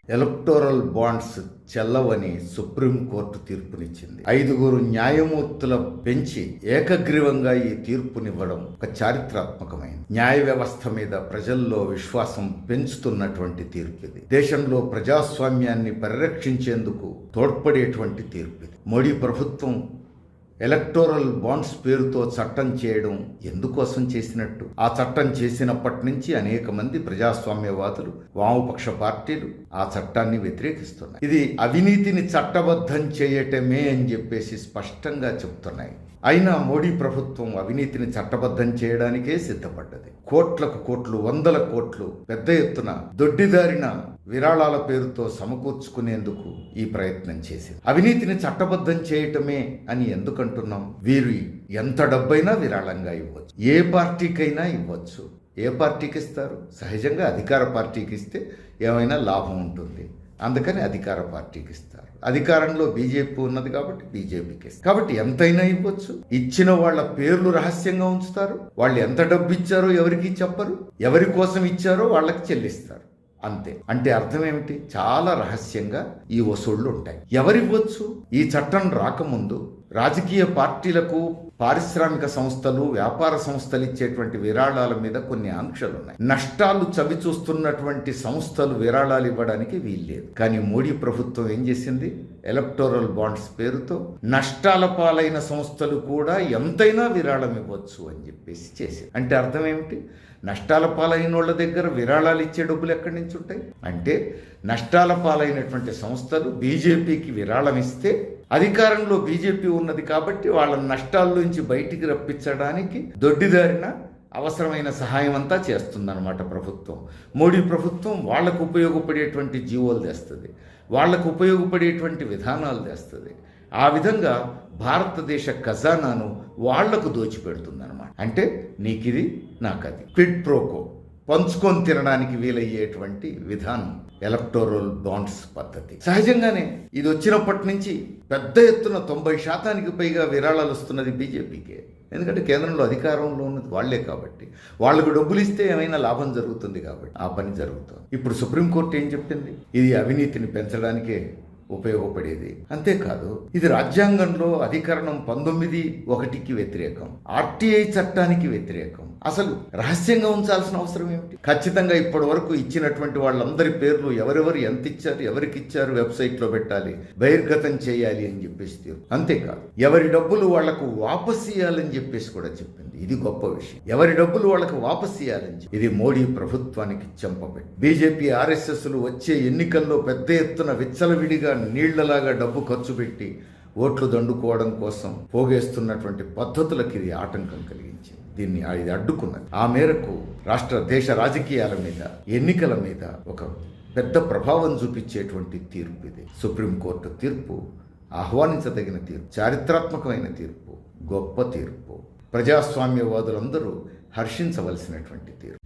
Electoral bonds చెల్లవని supreme court తీర్పునిచ్చింది. 5 న్యాయమూర్తుల బెంచి ఏకగ్రీవంగా ఈ తీర్పునివ్వడం ఒక చారిత్రాత్మకమైంది. న్యాయ వ్యవస్థ మీద ప్రజల్లో విశ్వాసం పెంచుతున్నటువంటి తీర్పు ఇది. దేశంలో ప్రజాస్వామ్యాన్ని పరిరక్షించేందుకు తోడ్పడేటువంటి తీర్పు ఇది. మోడీ ప్రభుత్వం ఎలక్టోరల్ బాండ్స్ పేరుతో చట్టం చేయడం ఎందుకోసం చేసినట్టు? ఆ చట్టం చేసినప్పటి నుంచి అనేక మంది ప్రజాస్వామ్యవాదులు, వామపక్ష పార్టీలు ఆ చట్టాన్ని వ్యతిరేకిస్తున్నాయి. ఇది అవినీతిని చట్టబద్ధం చేయటమే అని చెప్పేసి స్పష్టంగా చెప్తున్నాయి. అయినా మోడీ ప్రభుత్వం అవినీతిని చట్టబద్ధం చేయడానికే సిద్ధపడ్డది. కోట్లకు కోట్లు, వందల కోట్లు పెద్ద ఎత్తున దొడ్డిదారిన విరాళాల పేరుతో సమకూర్చుకునేందుకు ఈ ప్రయత్నం చేసింది. అవినీతిని చట్టబద్ధం చేయటమే అని ఎందుకంటున్నాం? వీరు ఎంత డబ్బైనా విరాళంగా ఇవ్వచ్చు, ఏ పార్టీకైనా ఇవ్వచ్చు. ఏ పార్టీకి ఇస్తారు? సహజంగా అధికార పార్టీకి ఇస్తే ఏమైనా లాభం ఉంటుంది, అందుకని అధికార పార్టీకి ఇస్తారు. అధికారంలో బీజేపీ ఉన్నది కాబట్టి బీజేపీకి ఇస్తారు. కాబట్టి ఎంతైనా ఇవ్వచ్చు. ఇచ్చిన వాళ్ళ పేర్లు రహస్యంగా ఉంచుతారు. వాళ్ళు ఎంత డబ్బు ఇచ్చారో ఎవరికి చెప్పరు, ఎవరి కోసం ఇచ్చారో వాళ్ళకి చెల్లిస్తారు, అంతే. అంటే అర్థం ఏమిటి? చాలా రహస్యంగా ఈ వసూళ్లు ఉంటాయి. ఎవరివ్వచ్చు? ఈ చట్టం రాకముందు రాజకీయ పార్టీలకు, పారిశ్రామిక సంస్థలు, వ్యాపార సంస్థలు ఇచ్చేటువంటి విరాళాల మీద కొన్ని ఆంక్షలు ఉన్నాయి. నష్టాలు చవి చూస్తున్నటువంటి సంస్థలు విరాళాలు ఇవ్వడానికి వీల్లేదు. కానీ మోడీ ప్రభుత్వం ఏం చేసింది? ఎలక్టోరల్ బాండ్స్ పేరుతో నష్టాల పాలైన సంస్థలు కూడా ఎంతైనా విరాళం ఇవ్వచ్చు అని చెప్పేసి చేసింది. అంటే అర్థం ఏమిటి? నష్టాల పాలైన వాళ్ళ దగ్గర విరాళాలు ఇచ్చే డబ్బులు ఎక్కడి నుంచి ఉంటాయి? అంటే నష్టాల పాలైనటువంటి సంస్థలు బీజేపీకి విరాళం ఇస్తే, అధికారంలో బీజేపీ ఉన్నది కాబట్టి వాళ్ళ నష్టాల్లోంచి బయటికి రప్పించడానికి దొడ్డిదారిన అవసరమైన సహాయం అంతా చేస్తుందన్నమాట ప్రభుత్వం. మోడీ ప్రభుత్వం వాళ్లకు ఉపయోగపడేటువంటి జీవోలు తెస్తుంది, వాళ్లకు ఉపయోగపడేటువంటి విధానాలు తెస్తుంది. ఆ విధంగా భారతదేశ ఖజానాను వాళ్లకు దోచిపెడుతుందన్నమాట. అంటే నీకిది నాకది, క్విడ్ ప్రోకో, పంచుకొని తినడానికి వీలయ్యేటువంటి విధానం ఎలక్టోరల్ బాండ్స్ పద్ధతి. సహజంగానే ఇది వచ్చినప్పటి నుంచి పెద్ద ఎత్తున 90% పైగా విరాళాలు వస్తున్నది బీజేపీకే. ఎందుకంటే కేంద్రంలో అధికారంలో ఉన్నది వాళ్లే కాబట్టి, వాళ్లకు డబ్బులు ఇస్తే ఏమైనా లాభం జరుగుతుంది కాబట్టి ఆ పని జరుగుతుంది. ఇప్పుడు సుప్రీంకోర్టు ఏం చెప్పింది? ఇది అవినీతిని పెంచడానికే ఉపయోగపడేది. అంతేకాదు, ఇది రాజ్యాంగంలో అధికరణం 19(1)కి వ్యతిరేకం, ఆర్టీఐ చట్టానికి వ్యతిరేకం. అసలు రహస్యంగా ఉంచాల్సిన అవసరం ఏమిటి? ఖచ్చితంగా ఇప్పటి వరకు ఇచ్చినటువంటి వాళ్ళందరి పేర్లు, ఎవరెవరు ఎంత ఇచ్చారు, ఎవరికి ఇచ్చారు, వెబ్సైట్లో పెట్టాలి, బహిర్గతం చేయాలి అని చెప్పేసి తీరు. అంతేకాదు, ఎవరి డబ్బులు వాళ్లకు వాపస్ ఇవ్వాలని చెప్పేసి కూడా చెప్పింది. ఇది గొప్ప విషయం. ఎవరి డబ్బులు వాళ్ళకు వాపస్ ఇవ్వాలని చెప్పి ఇది మోడీ ప్రభుత్వానికి చెంపపెట్టి, బీజేపీ ఆర్ఎస్ఎస్లు వచ్చే ఎన్నికల్లో పెద్ద ఎత్తున విచ్చలవిడిగా నీళ్లలాగా డబ్బు ఖర్చు పెట్టి ఓట్లు దండుకోవడం కోసం పోగేస్తున్నటువంటి పద్ధతులకు ఇది ఆటంకం కలిగించింది. దీన్ని ఇది అడ్డుకున్నది. ఆ మేరకు దేశ రాజకీయాల మీద, ఎన్నికల మీద ఒక పెద్ద ప్రభావం చూపించేటువంటి తీర్పు ఇది. సుప్రీంకోర్టు తీర్పు ఆహ్వానించదగిన తీర్పు, చారిత్రాత్మకమైన తీర్పు, గొప్ప తీర్పు, ప్రజాస్వామ్యవాదులందరూ హర్షించవలసినటువంటి తీర్పు.